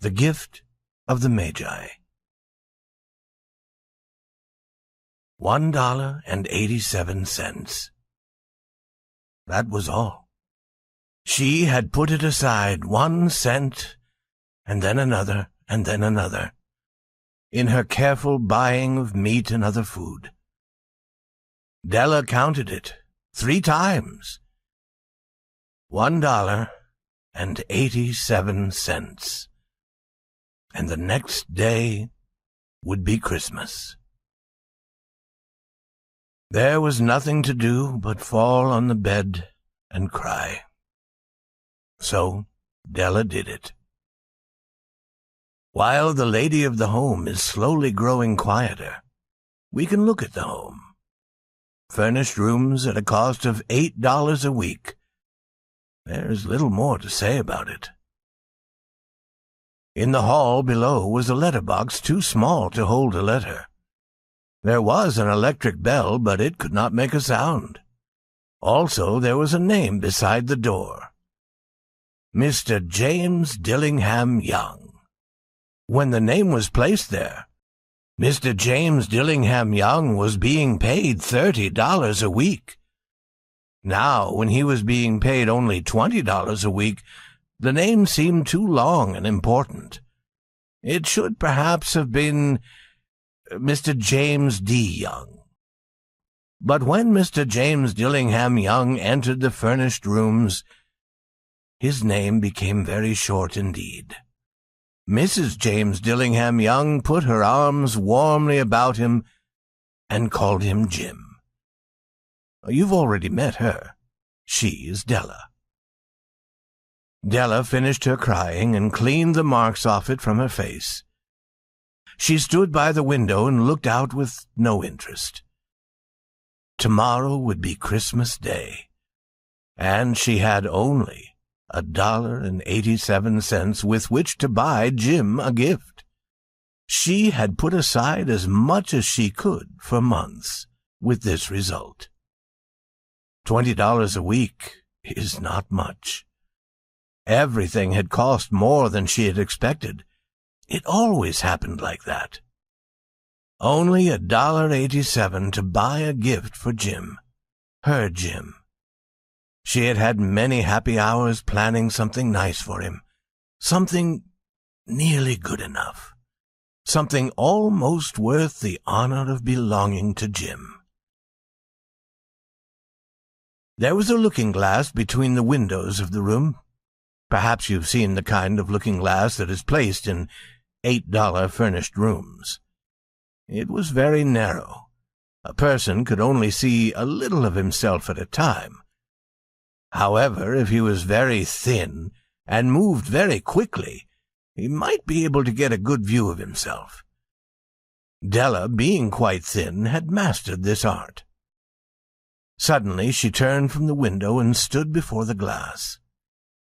The Gift of the Magi. $1.87. That was all. She had put it aside 1 cent, and then another, and then another, in her careful buying of meat and other food. Della counted it 3 times. $1.87. And the next day would be Christmas. There was nothing to do but fall on the bed and cry. So Della did it. While the lady of the home is slowly growing quieter, we can look at the home. Furnished rooms at a cost of $8 a week. There's little more to say about it. In the hall below was a letterbox too small to hold a letter. There was an electric bell, but it could not make a sound. Also, there was a name beside the door. Mr. James Dillingham Young. When the name was placed there, Mr. James Dillingham Young was being paid $30 a week. Now, when he was being paid only $20 a week, the name seemed too long and important. It should perhaps have been Mr. James D. Young. But when Mr. James Dillingham Young entered the furnished rooms, his name became very short indeed. Mrs. James Dillingham Young put her arms warmly about him and called him Jim. You've already met her. She is Della. Della finished her crying and cleaned the marks off it from her face. She stood by the window and looked out with no interest. Tomorrow would be Christmas Day, and she had only $1.87 with which to buy Jim a gift. She had put aside as much as she could for months, with this result. $20 a week is not much. Everything had cost more than she had expected. It always happened like that. Only $1.87 to buy a gift for Jim, her Jim. She had had many happy hours planning something nice for him, something nearly good enough, something almost worth the honor of belonging to Jim. There was a looking-glass between the windows of the room. Perhaps you've seen the kind of looking-glass that is placed in $8 furnished rooms. It was very narrow. A person could only see a little of himself at a time. However, if he was very thin and moved very quickly, he might be able to get a good view of himself. Della, being quite thin, had mastered this art. Suddenly she turned from the window and stood before the glass.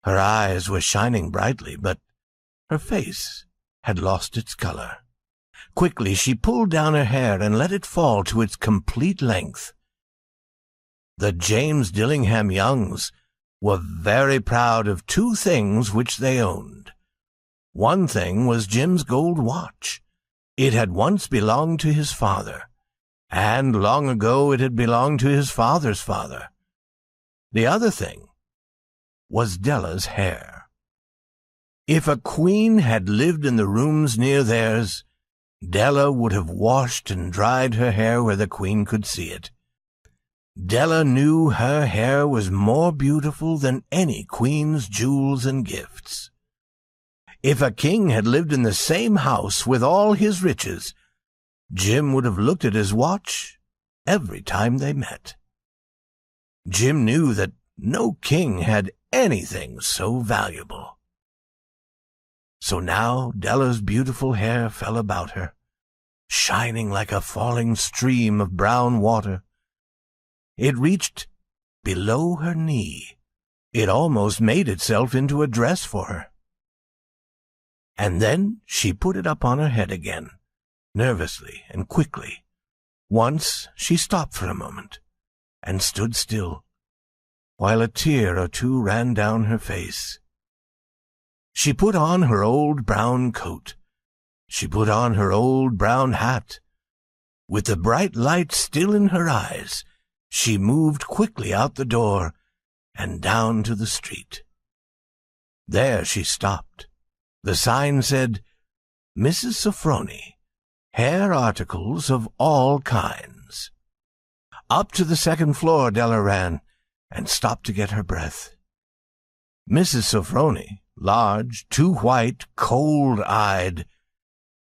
Her eyes were shining brightly, but her face had lost its color. Quickly she pulled down her hair and let it fall to its complete length. The James Dillingham Youngs were very proud of 2 things which they owned. One thing was Jim's gold watch. It had once belonged to his father, and long ago it had belonged to his father's father. The other thing was Della's hair. If a queen had lived in the rooms near theirs, Della would have washed and dried her hair where the queen could see it. Della knew her hair was more beautiful than any queen's jewels and gifts. If a king had lived in the same house with all his riches, Jim would have looked at his watch every time they met. Jim knew that no king had anything so valuable. So now Della's beautiful hair fell about her, shining like a falling stream of brown water. It reached below her knee. It almost made itself into a dress for her. And then she put it up on her head again, nervously and quickly. Once she stopped for a moment and stood still, while a tear or two ran down her face. She put on her old brown coat. She put on her old brown hat. With the bright light still in her eyes, she moved quickly out the door and down to the street. There she stopped. The sign said, Mrs. Sofroni, hair articles of all kinds. Up to the second floor Della ran, and stopped to get her breath. Mrs. Sofroni, large, too white, cold-eyed,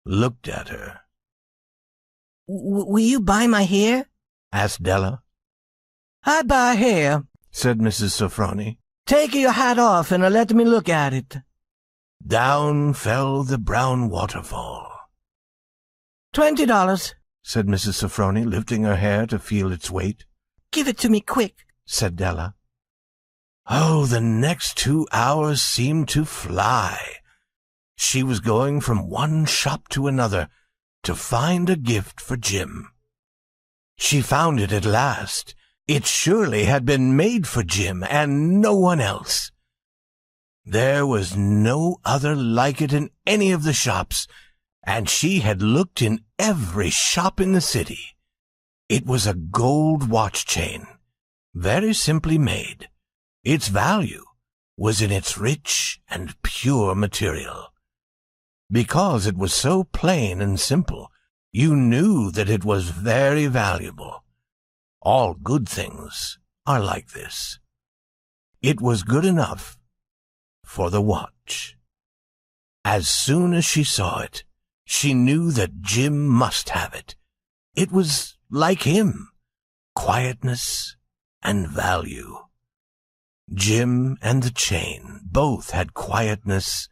looked at her. Will you buy my hair? Asked Della. I buy hair, said Mrs. Sofroni. Take your hat off and let me look at it. Down fell the brown waterfall. $20, said Mrs. Sofroni, lifting her hair to feel its weight. Give it to me quick, said Della. Oh, the next 2 hours seemed to fly. She was going from one shop to another to find a gift for Jim. She found it at last. It surely had been made for Jim and no one else. There was no other like it in any of the shops, and she had looked in every shop in the city. It was a gold watch chain, very simply made. Its value was in its rich and pure material. Because it was so plain and simple, you knew that it was very valuable. All good things are like this. It was good enough for the watch. As soon as she saw it, she knew that Jim must have it. It was like him, quietness and value. Jim and the chain both had quietness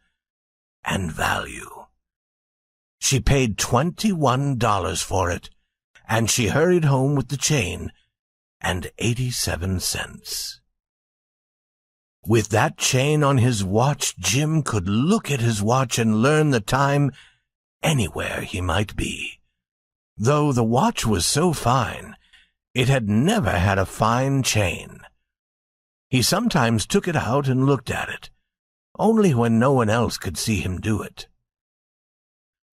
and value. She paid $21 for it, and she hurried home with the chain and 87 cents. With that chain on his watch, Jim could look at his watch and learn the time anywhere he might be. Though the watch was so fine, it had never had a fine chain. He sometimes took it out and looked at it, only when no one else could see him do it.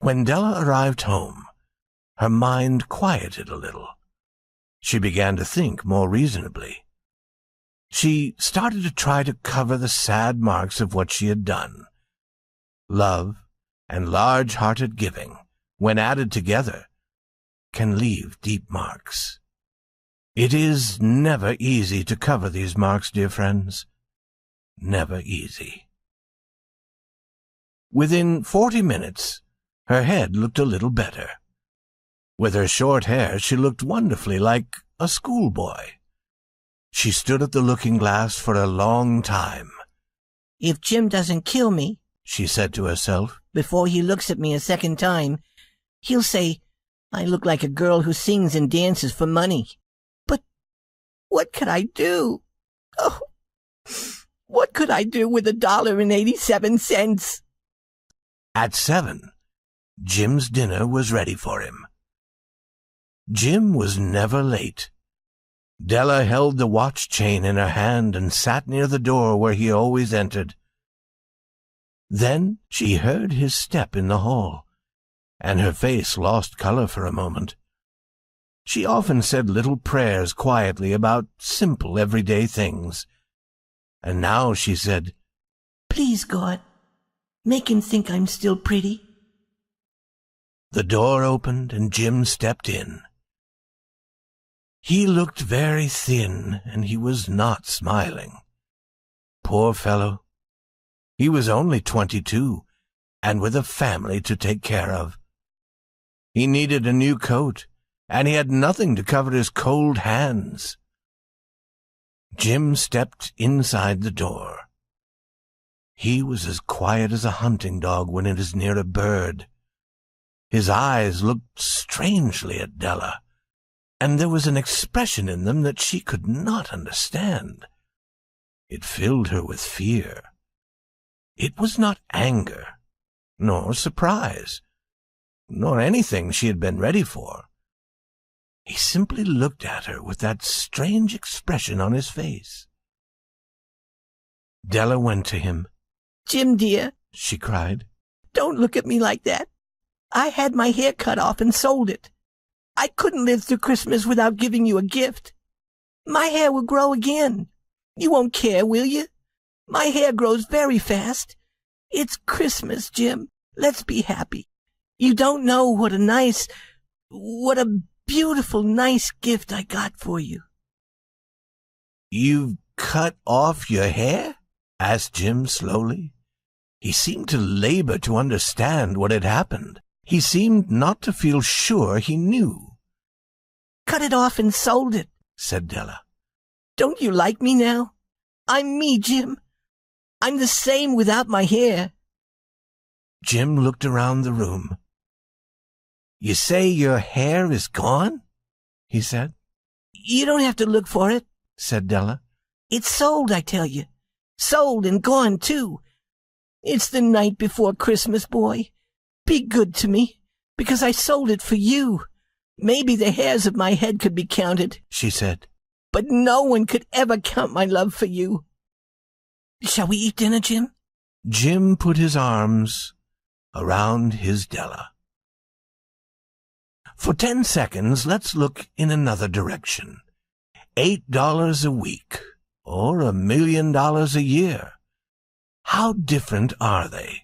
When Della arrived home, her mind quieted a little. She began to think more reasonably. She started to try to cover the sad marks of what she had done. Love and large-hearted giving, when added together, can leave deep marks. It is never easy to cover these marks, dear friends. Never easy. Within 40 minutes, her head looked a little better. With her short hair, she looked wonderfully like a schoolboy. She stood at the looking-glass for a long time. If Jim doesn't kill me, she said to herself, before he looks at me a second time, he'll say I look like a girl who sings and dances for money. But what could I do? Oh, what could I do with $1.87? At 7, Jim's dinner was ready for him. Jim was never late. Della held the watch chain in her hand and sat near the door where he always entered. Then she heard his step in the hall, and her face lost color for a moment. She often said little prayers quietly about simple everyday things, and now she said, Please, God, make him think I'm still pretty. The door opened and Jim stepped in. He looked very thin, and he was not smiling. Poor fellow. He was only 22, and with a family to take care of. He needed a new coat, and he had nothing to cover his cold hands. Jim stepped inside the door. He was as quiet as a hunting dog when it is near a bird. His eyes looked strangely at Della, and there was an expression in them that she could not understand. It filled her with fear. It was not anger, nor surprise, nor anything she had been ready for. He simply looked at her with that strange expression on his face. Della went to him. Jim, dear, she cried. Don't look at me like that. I had my hair cut off and sold it. I couldn't live through Christmas without giving you a gift. My hair will grow again. You won't care, will you? My hair grows very fast. It's Christmas, Jim. Let's be happy. You don't know what a beautiful, nice gift I got for you. You've cut off your hair? Asked Jim slowly. He seemed to labor to understand what had happened. He seemed not to feel sure he knew. Cut it off and sold it, said Della. Don't you like me now? I'm me, Jim. I'm the same without my hair. Jim looked around the room. You say your hair is gone? He said. You don't have to look for it, said Della. It's sold, I tell you. Sold and gone, too. It's the night before Christmas, boy. Be good to me, because I sold it for you. Maybe the hairs of my head could be counted, she said, but no one could ever count my love for you. Shall we eat dinner, Jim? Jim put his arms around his Della. For 10 seconds, let's look in another direction. $8 a week, or $1 million a year. How different are they?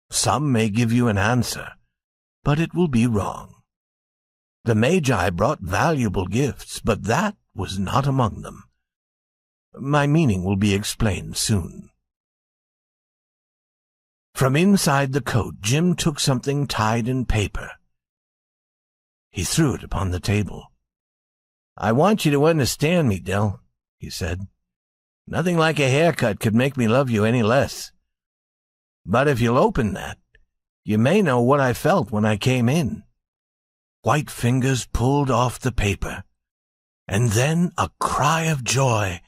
Some may give you an answer, but it will be wrong. The Magi brought valuable gifts, but that was not among them. My meaning will be explained soon. From inside the coat, Jim took something tied in paper. He threw it upon the table. I want you to understand me, Del, he said. Nothing like a haircut could make me love you any less. But if you'll open that, you may know what I felt when I came in. White fingers pulled off the paper, and then a cry of joy,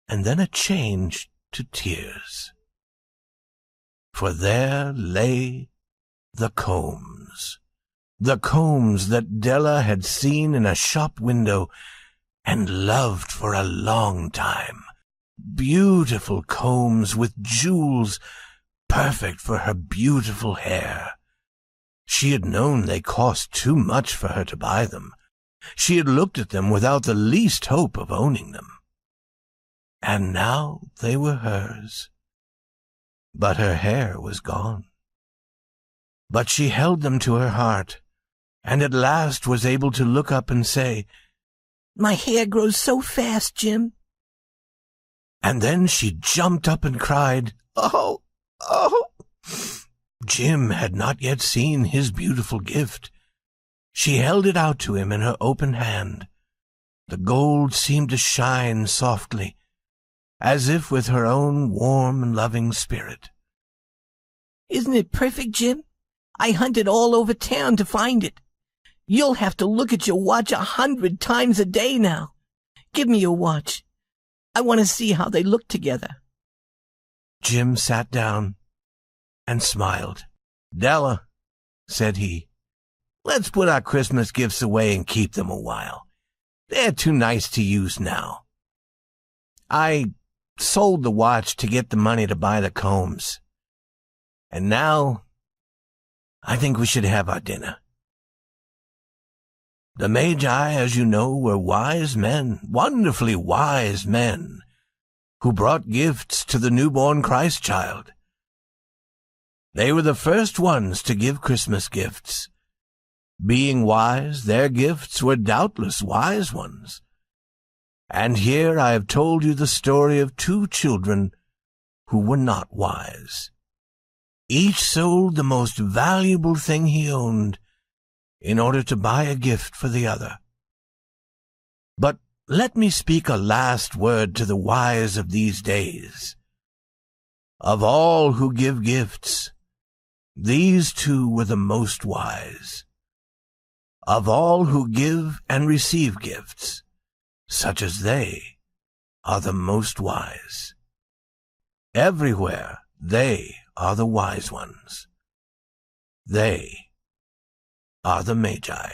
and then a change to tears. For there lay the combs that Della had seen in a shop window and loved for a long time. Beautiful combs with jewels, perfect for her beautiful hair. She had known they cost too much for her to buy them. She had looked at them without the least hope of owning them. And now they were hers. But her hair was gone. But she held them to her heart, and at last was able to look up and say, My hair grows so fast, Jim. And then she jumped up and cried, Oh, oh! Jim had not yet seen his beautiful gift. She held it out to him in her open hand. The gold seemed to shine softly, as if with her own warm and loving spirit. Isn't it perfect, Jim? I hunted all over town to find it. You'll have to look at your watch 100 times a day now. Give me your watch. I want to see how they look together. Jim sat down and smiled. Della, said he, let's put our Christmas gifts away and keep them a while. They're too nice to use now. I sold the watch to get the money to buy the combs. And now, I think we should have our dinner. The Magi, as you know, were wise men, wonderfully wise men, who brought gifts to the newborn Christ child. They were the first ones to give Christmas gifts. Being wise, their gifts were doubtless wise ones. And here I have told you the story of two children who were not wise. Each sold the most valuable thing he owned in order to buy a gift for the other. But let me speak a last word to the wise of these days. Of all who give gifts, these two were the most wise. Of all who give and receive gifts, such as they are the most wise. Everywhere they are the wise ones. They are the Magi.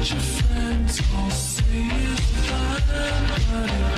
your friends all say you're fine, buddy.